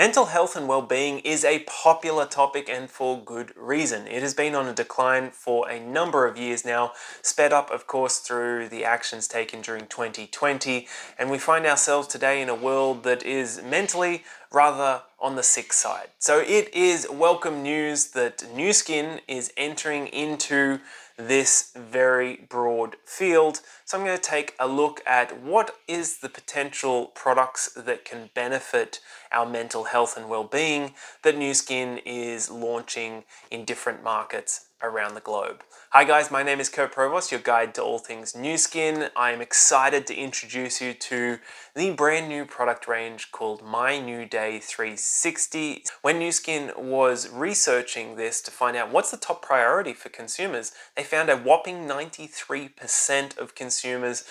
Mental health and well-being is a popular topic, and for good reason. It has been on a decline for a number of years now, sped up of course through the actions taken during 2020, and we find ourselves today in a world that is mentally rather on the sick side. So it is welcome news that NuSkin is entering into this very broad field. So I'm going to take a look at what is the potential products that can benefit our mental health and well-being that NuSkin is launching in different markets around the globe. Hi guys, my name is Kurt Provost, your guide to all things NuSkin. I am excited to introduce you to the brand new product range called MYND 360. When NuSkin was researching this to find out what's the top priority for consumers, they found a whopping 93% of consumers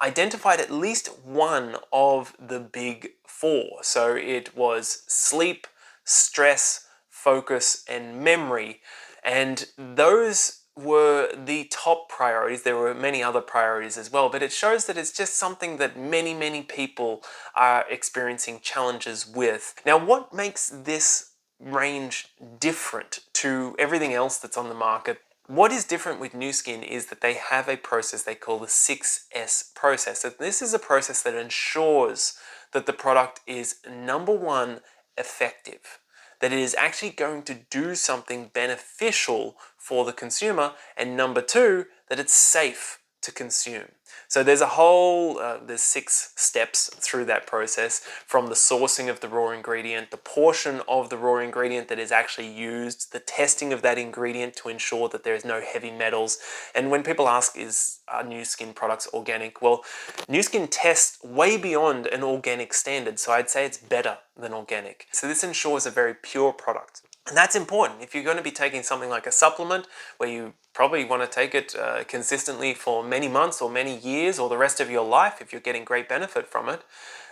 identified at least one of the big four. So it was sleep, stress, focus, and memory. And those were the top priorities. There were many other priorities as well, but it shows that it's just something that many people are experiencing challenges with. Now, what makes this range different to everything else that's on the market? What is different with NuSkin is that they have a process they call the 6S process. So this is a process that ensures that the product is, number one, effective, that it is actually going to do something beneficial for the consumer, and number two, that it's safe to consume. So there's a whole, there's 6 steps through that process, from the sourcing of the raw ingredient, the portion of the raw ingredient that is actually used, the testing of that ingredient to ensure that there is no heavy metals. And when people ask, are NuSkin products organic? Well, NuSkin tests way beyond an organic standard, so I'd say it's better than organic. So this ensures a very pure product. And that's important. If you're going to be taking something like a supplement where you probably want to take it consistently for many months or many years or the rest of your life, if you're getting great benefit from it,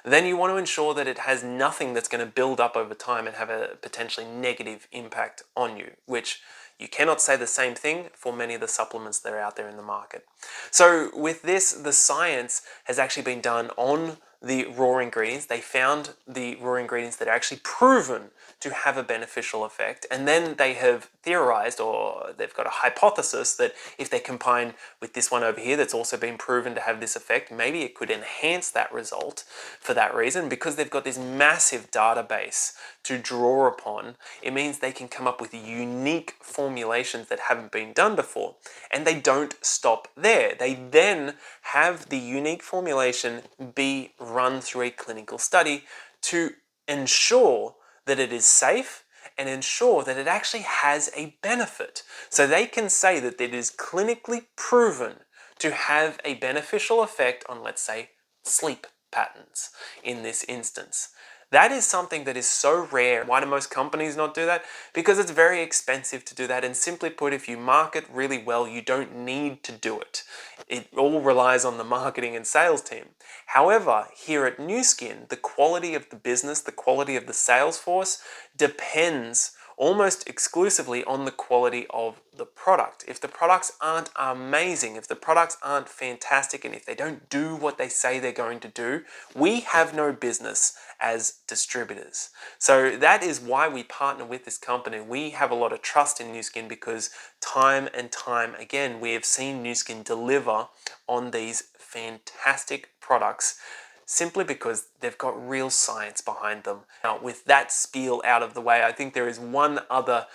then you want to ensure that it has nothing that's going to build up over time and have a potentially negative impact on you, which you cannot say the same thing for many of the supplements that are out there in the market. So with this, the science has actually been done on the raw ingredients. They found the raw ingredients that are actually proven to have a beneficial effect, and then they have theorized, or they've got a hypothesis, that if they combine with this one over here that's also been proven to have this effect, maybe it could enhance that result. For that reason, because they've got this massive database to draw upon, it means they can come up with unique formulations that haven't been done before. And they don't stop there. They then have the unique formulation be run through a clinical study to ensure that it is safe and ensure that it actually has a benefit. So they can say that it is clinically proven to have a beneficial effect on, let's say, sleep patterns in this instance. That is something that is so rare. Why do most companies not do that? Because it's very expensive to do that, and simply put, if you market really well, you don't need to do it. It all relies on the marketing and sales team. However, here at NuSkin, the quality of the business, the quality of the sales force depends almost exclusively on the quality of the product. If the products aren't amazing, if the products aren't fantastic, and if they don't do what they say they're going to do, we have no business as distributors. So that is why we partner with this company. We have a lot of trust in NuSkin because time and time again, we have seen NuSkin deliver on these fantastic products, simply because they've got real science behind them. Now, with that spiel out of the way, I think there is one other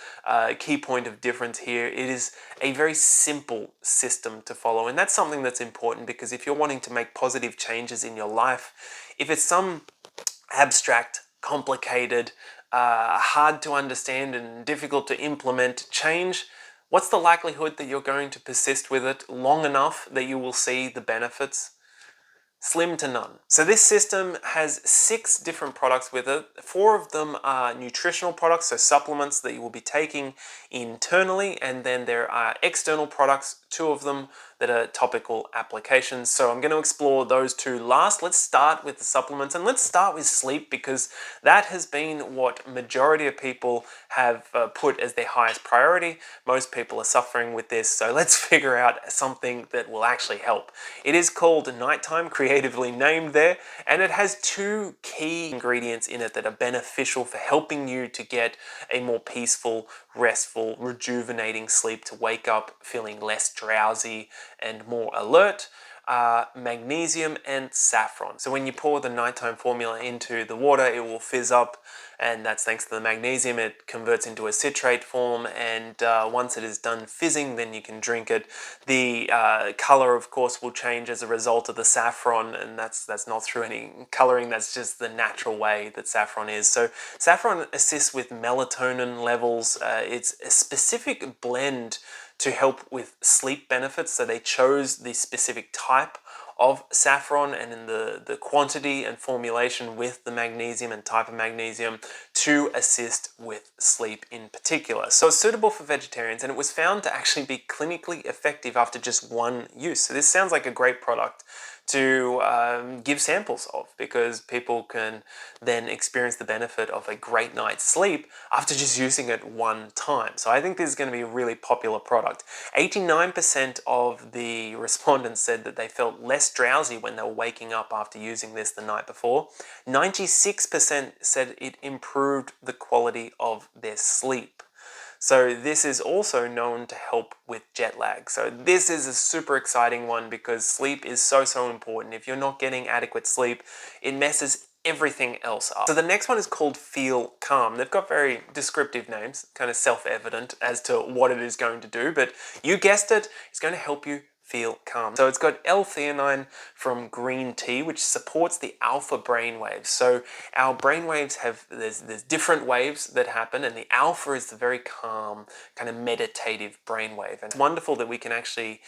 key point of difference here. It is a very simple system to follow, and that's something that's important, because if you're wanting to make positive changes in your life, if it's some abstract, complicated, hard to understand and difficult to implement change, what's the likelihood that you're going to persist with it long enough that you will see the benefits? Slim to none. So this system has 6 different products with it. 4 of them are nutritional products, so supplements that you will be taking internally, and then there are external products, 2 of them that are topical applications. So I'm going to explore those two last. Let's start with the supplements, and let's start with sleep, because that has been what majority of people have put as their highest priority. Most people are suffering with this, so let's figure out something that will actually help. It is called Nighttime, creatively named there, and it has two key ingredients in it that are beneficial for helping you to get a more peaceful, restful, rejuvenating sleep, to wake up feeling less drowsy and more alert. Magnesium and saffron. So when you pour the nighttime formula into the water, it will fizz up, and that's thanks to the magnesium. It converts into a citrate form, and once it is done fizzing, then you can drink it. The color, of course, will change as a result of the saffron, and that's not through any coloring. That's just the natural way that saffron is. So saffron assists with melatonin levels. It's a specific blend to help with sleep benefits. So they chose the specific type of saffron and in the quantity and formulation with the magnesium and type of magnesium to assist with sleep in particular. So it's suitable for vegetarians, and it was found to actually be clinically effective after just one use. So this sounds like a great product to give samples of, because people can then experience the benefit of a great night's sleep after just using it one time. So I think this is going to be a really popular product. 89% of the respondents said that they felt less drowsy when they were waking up after using this the night before. 96% said it improved the quality of their sleep. So this is also known to help with jet lag. So this is a super exciting one, because sleep is so important. If you're not getting adequate sleep, it messes everything else up. So the next one is called Feel Calm. They've got very descriptive names, kind of self-evident as to what it is going to do, but you guessed it, it's going to help you feel calm. So it's got L-theanine from green tea, which supports the alpha brainwaves. So our brainwaves have, there's different waves that happen, and the alpha is the very calm, kind of meditative brainwave. And it's wonderful that we can actually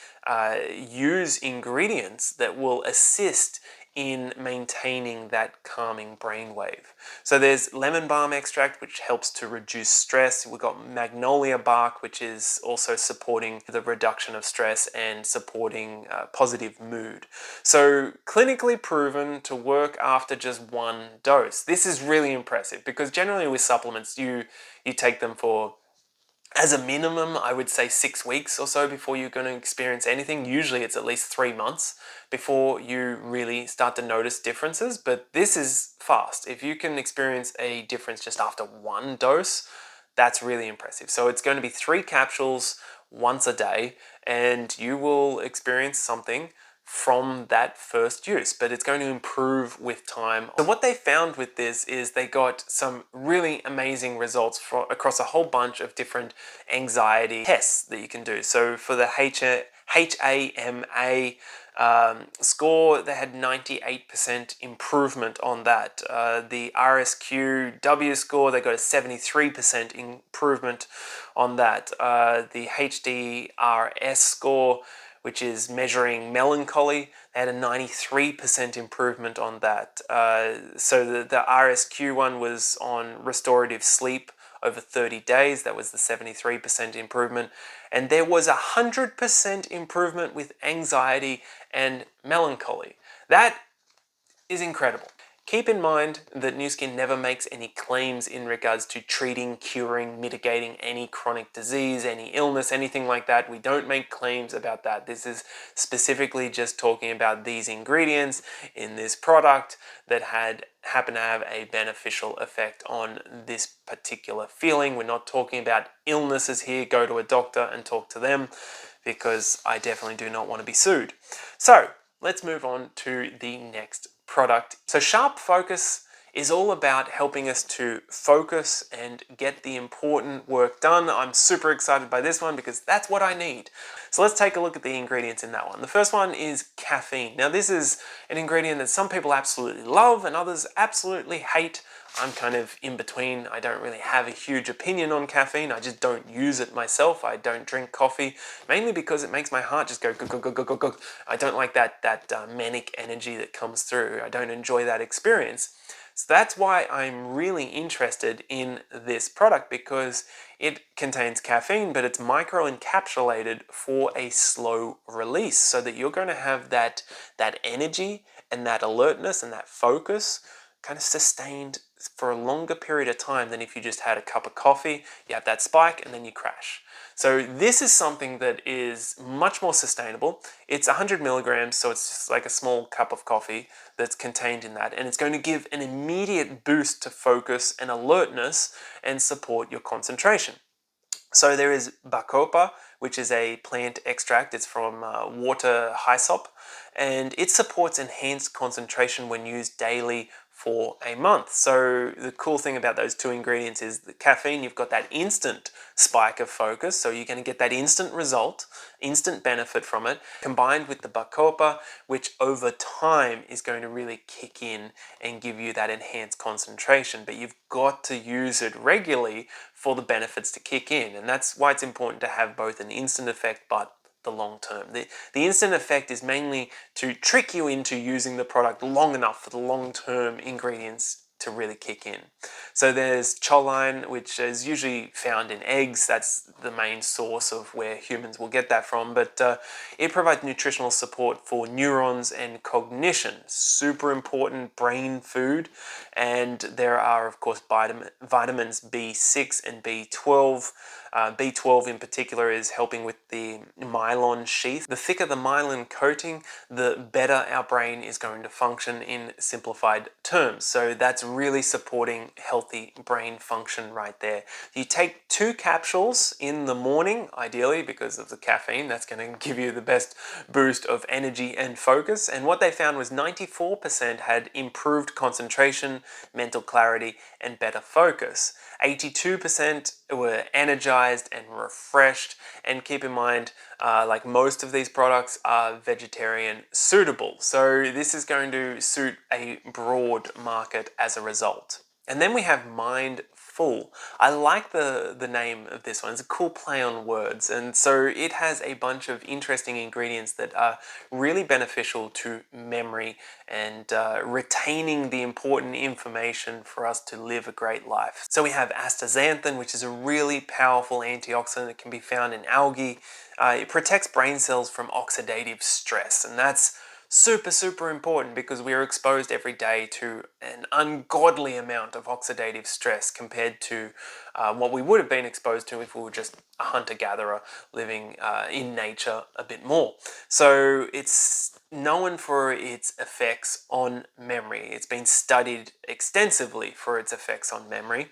use ingredients that will assist in maintaining that calming brainwave. So there's lemon balm extract, which helps to reduce stress. We've got magnolia bark, which is also supporting the reduction of stress and supporting positive mood. So clinically proven to work after just one dose. This is really impressive, because generally with supplements, you take them for, as a minimum, I would say 6 weeks or so before you're going to experience anything. Usually it's at least 3 months before you really start to notice differences, but this is fast. If you can experience a difference just after one dose, that's really impressive. So it's going to be 3 capsules once a day, and you will experience something from that first use, but it's going to improve with time. So what they found with this is they got some really amazing results across a whole bunch of different anxiety tests that you can do. So for the HAMA score, they had 98% improvement on that. The RSQW score, they got a 73% improvement on that. The HDRS score, which is measuring melancholy, they had a 93% improvement on that. So the RSQ one was on restorative sleep over 30 days. That was the 73% improvement. And there was 100% improvement with anxiety and melancholy. That is incredible. Keep in mind that NuSkin never makes any claims in regards to treating, curing, mitigating any chronic disease, any illness, anything like that. We don't make claims about that. This is specifically just talking about these ingredients in this product that happen to have a beneficial effect on this particular feeling. We're not talking about illnesses here. Go to a doctor and talk to them, because I definitely do not want to be sued. So let's move on to the next product. So Sharp Focus is all about helping us to focus and get the important work done. I'm super excited by this one, because that's what I need. So let's take a look at the ingredients in that one. The first one is caffeine. Now this is an ingredient that some people absolutely love and others absolutely hate. I'm kind of in between. I don't really have a huge opinion on caffeine. I just don't use it myself. I don't drink coffee, mainly because it makes my heart just go go go go go go go. I don't like that manic energy that comes through. I don't enjoy that experience. So that's why I'm really interested in this product, because it contains caffeine, but it's micro-encapsulated for a slow release so that you're going to have that energy and that alertness and that focus kind of sustained for a longer period of time than if you just had a cup of coffee, you have that spike and then you crash. So this is something that is much more sustainable. It's 100 milligrams, so it's just like a small cup of coffee that's contained in that, and it's going to give an immediate boost to focus and alertness and support your concentration. So there is bacopa, which is a plant extract. It's from water hyssop, and it supports enhanced concentration when used daily for a month. So the cool thing about those two ingredients is the caffeine, you've got that instant spike of focus, so you're going to get that instant result, instant benefit from it, combined with the bacopa, which over time is going to really kick in and give you that enhanced concentration. But you've got to use it regularly for the benefits to kick in, and that's why it's important to have both an instant effect but the long term. The instant effect is mainly to trick you into using the product long enough for the long term ingredients to really kick in. So there's choline, which is usually found in eggs. That's the main source of where humans will get that from, but it provides nutritional support for neurons and cognition. Super important brain food. And there are, of course, vitamins B6 and B12. B12 in particular is helping with the myelin sheath. The thicker the myelin coating, the better our brain is going to function in simplified terms. So that's really supporting healthy brain function right there. You take 2 capsules in the morning, ideally, because of the caffeine. That's going to give you the best boost of energy and focus. And what they found was 94% had improved concentration, mental clarity, and better focus. 82% were energized and refreshed. And keep in mind, like most of these products are vegetarian suitable. So this is going to suit a broad market as a result. And then we have MYND. I like the name of this one. It's a cool play on words, and so it has a bunch of interesting ingredients that are really beneficial to memory and retaining the important information for us to live a great life. So we have astaxanthin, which is a really powerful antioxidant that can be found in algae. It protects brain cells from oxidative stress, and that's super important because we are exposed every day to an ungodly amount of oxidative stress compared to what we would have been exposed to if we were just a hunter-gatherer living in nature a bit more. So it's known for its effects on memory. It's been studied extensively for its effects on memory,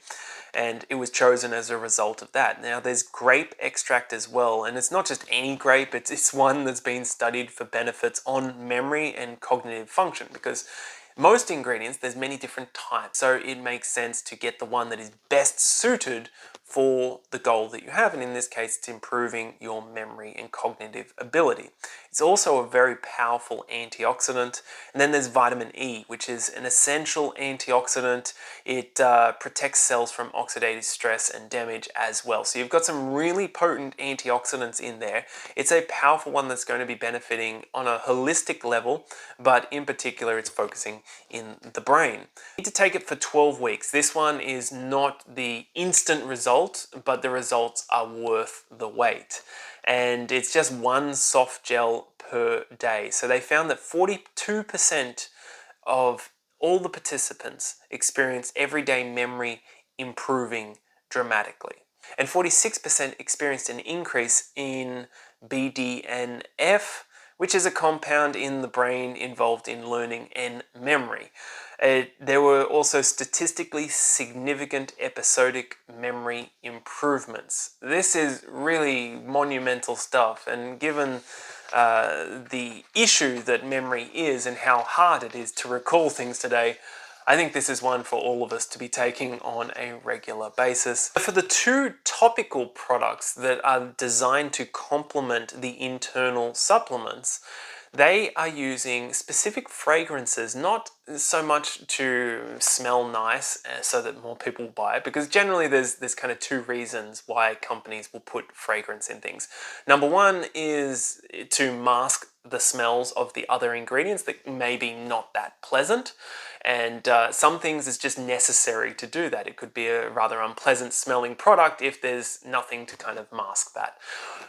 and it was chosen as a result of that. Now there's grape extract as well, and it's not just any grape, it's one that's been studied for benefits on memory and cognitive function, because most ingredients, there's many different types, so it makes sense to get the one that is best suited for the goal that you have, and in this case it's improving your memory and cognitive ability. It's also a very powerful antioxidant. And then there's vitamin E, which is an essential antioxidant. It protects cells from oxidative stress and damage as well. So you've got some really potent antioxidants in there. It's a powerful one that's going to be benefiting on a holistic level, but in particular it's focusing in the brain. You need to take it for 12 weeks. This one is not the instant result, but the results are worth the wait. And it's just one soft gel per day. So they found that 42% of all the participants experienced everyday memory improving dramatically. And 46% experienced an increase in BDNF, which is a compound in the brain involved in learning and memory. There were also statistically significant episodic memory improvements. This is really monumental stuff, and given the issue that memory is and how hard it is to recall things today, I think this is one for all of us to be taking on a regular basis. For the 2 topical products that are designed to complement the internal supplements, they are using specific fragrances, not so much to smell nice so that more people buy it, because generally there's kind of two reasons why companies will put fragrance in things. Number one is to mask the smells of the other ingredients that may be not that pleasant, and some things is just necessary to do that. It could be a rather unpleasant smelling product if there's nothing to kind of mask that.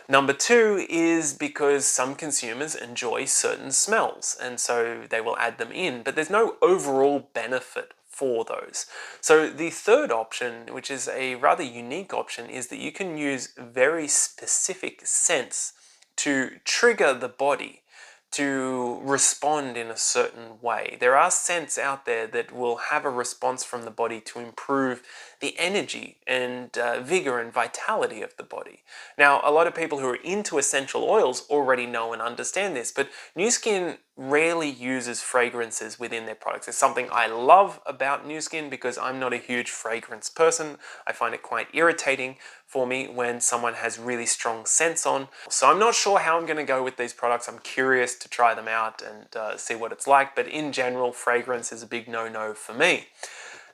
Number two is because some consumers enjoy certain smells and so they will add them in, but there's no overall benefit for those. So the third option, which is a rather unique option, is that you can use very specific scents to trigger the body to respond in a certain way. There are scents out there that will have a response from the body to improve the energy and vigor and vitality of the body. Now, a lot of people who are into essential oils already know and understand this, but NuSkin rarely uses fragrances within their products. It's something I love about NuSkin because I'm not a huge fragrance person. I find it quite irritating for me when someone has really strong scents on. So I'm not sure how I'm going to go with these products. I'm curious to try them out and see what it's like, but in general, fragrance is a big no-no for me.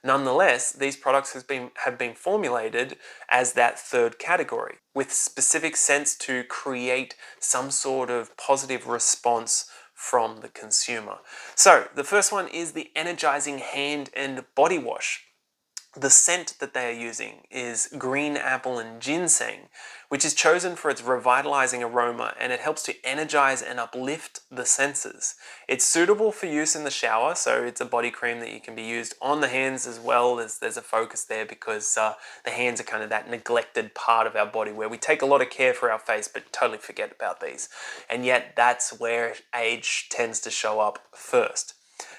Nonetheless, these products have been formulated as that third category, with specific scents to create some sort of positive response from the consumer. So the first one is the Energizing Hand and Body Wash. The scent that they are using is green apple and ginseng, which is chosen for its revitalizing aroma, and it helps to energize and uplift the senses. It's suitable for use in the shower, so it's a body cream that you can be used on the hands as well. There's a focus there because the hands are kind of that neglected part of our body where we take a lot of care for our face but totally forget about these. And yet that's where age tends to show up first.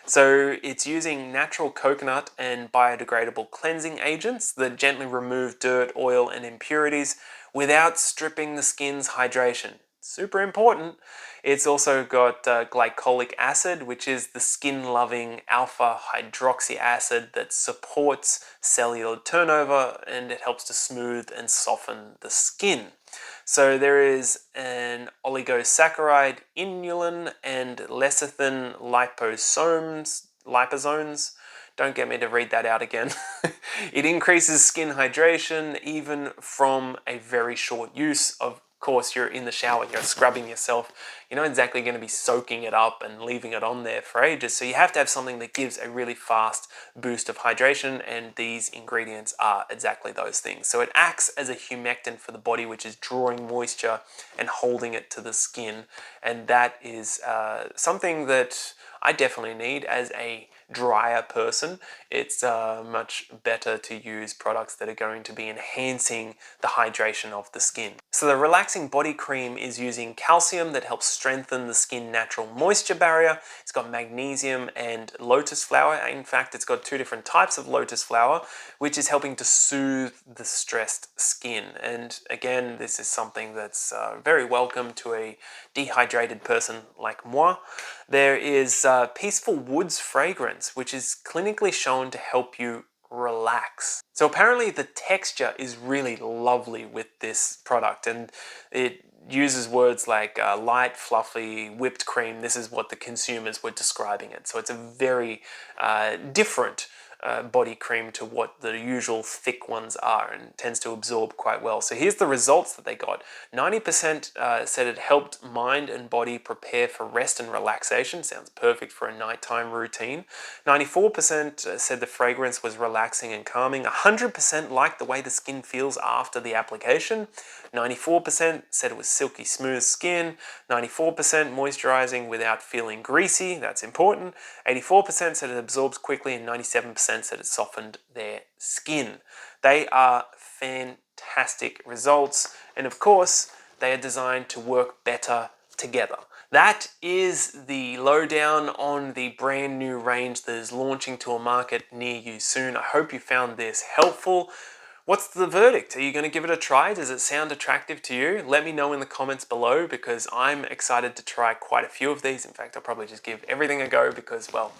So it's using natural coconut and biodegradable cleansing agents that gently remove dirt, oil, and impurities without stripping the skin's hydration. Super important. It's also got glycolic acid, which is the skin-loving alpha hydroxy acid that supports cellular turnover, and it helps to smooth and soften the skin. So there is an oligosaccharide inulin and lecithin liposomes. Don't get me to read that out again. It increases skin hydration even from a very short use. Of course, you're in the shower, you're scrubbing yourself. You're not exactly going to be soaking it up and leaving it on there for ages. So you have to have something that gives a really fast boost of hydration, and these ingredients are exactly those things. So it acts as a humectant for the body, which is drawing moisture and holding it to the skin. And that is something that I definitely need as a drier person. It's much better to use products that are going to be enhancing the hydration of the skin. So the relaxing body cream is using calcium that helps strengthen the skin natural moisture barrier. It's got magnesium and lotus flower. In fact, it's got two different types of lotus flower, which is helping to soothe the stressed skin. And again, this is something that's very welcome to a dehydrated person like moi. There is Peaceful Woods fragrance, which is clinically shown to help you relax. So apparently the texture is really lovely with this product, and it uses words like light, fluffy, whipped cream. This is what the consumers were describing it. So it's a very different body cream to what the usual thick ones are, and tends to absorb quite well. So here's the results that they got. 90% said it helped mind and body prepare for rest and relaxation. Sounds perfect for a nighttime routine. 94% said the fragrance was relaxing and calming. 100% liked the way the skin feels after the application. 94% said it was silky smooth skin. 94% moisturizing without feeling greasy. That's important. 84% said it absorbs quickly, and 97% said it softened their skin. They are fantastic results, and of course they are designed to work better together. That is the lowdown on the brand new range that is launching to a market near you soon. I hope you found this helpful. What's the verdict? Are you going to give it a try? Does it sound attractive to you? Let me know in the comments below, because I'm excited to try quite a few of these. In fact, I'll probably just give everything a go because, well,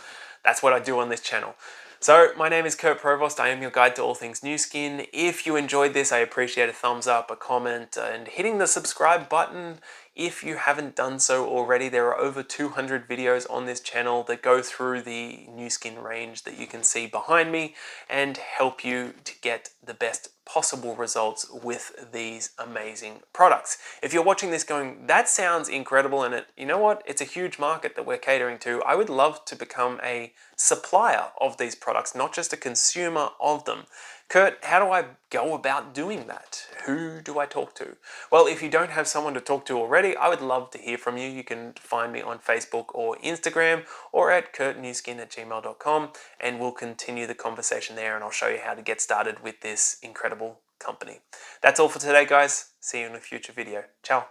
that's what I do on this channel. So my name is Kurt Provost. I am your guide to all things NuSkin. If you enjoyed this, I appreciate a thumbs up, a comment, and hitting the subscribe button If you haven't done so already, there are over 200 videos on this channel that go through the NuSkin range that you can see behind me and help you to get the best possible results with these amazing products. If you're watching this going, that sounds incredible, and you know what? It's a huge market that we're catering to. I would love to become a supplier of these products, not just a consumer of them. Kurt, how do I go about doing that? Who do I talk to? Well, if you don't have someone to talk to already, I would love to hear from you. You can find me on Facebook or Instagram or at kurtnuskin@gmail.com, and we'll continue the conversation there, and I'll show you how to get started with this incredible company. That's all for today, guys. See you in a future video. Ciao.